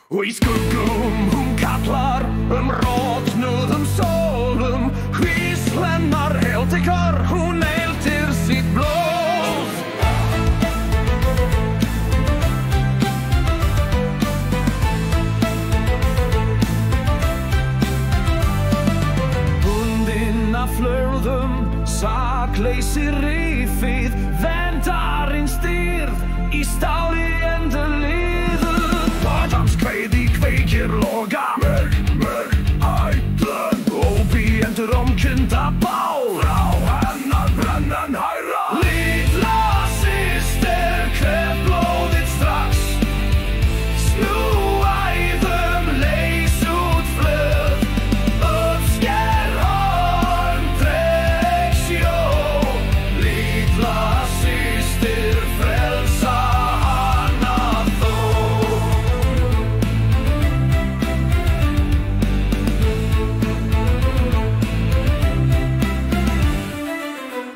Og í skuggum hún kallar rótnuðum sólum, hvísl hennar heltekar, hún eltir sitt blóð. Bundin af flögðum, sakleysi rifið, vendarins dýrð í stáli endurliðu. Badamskveið í kveikir loga, mörg, ætlun, óbíendur omkynda bál, frá hennar brennan hæra. Lilla systir, hver blóðið strax, snúa æðum, leys út flöð, uppsker horn, dreg sjó. Lilla systir, frelsa hana þó.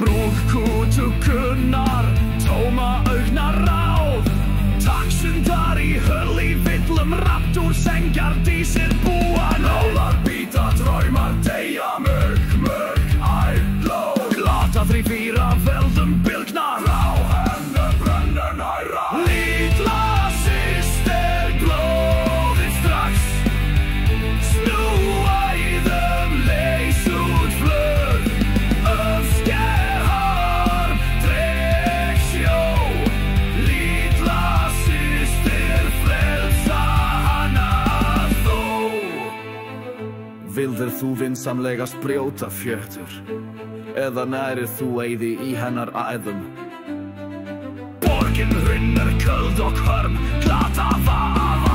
Brúðkútukunnar, tóma augnar ráð, taxundar í höll í villum, raptúr sengar dísir búa. Nálar býta, draumar deyja, mörg, ætló, glata 3-4 veldum bylgnar, frá hennar brennan hæra. Lilla systir, blóðið strax, snúa æðum, leys út flöð, uppsker horn, dreg sjó. Lilla systir, frelsa hana þó. Vildir þú vinsamlegast brjóta fjötur, eða nærið þú eyði í hennar æðum? Borgin hrynur köld og hörm, glata vafa.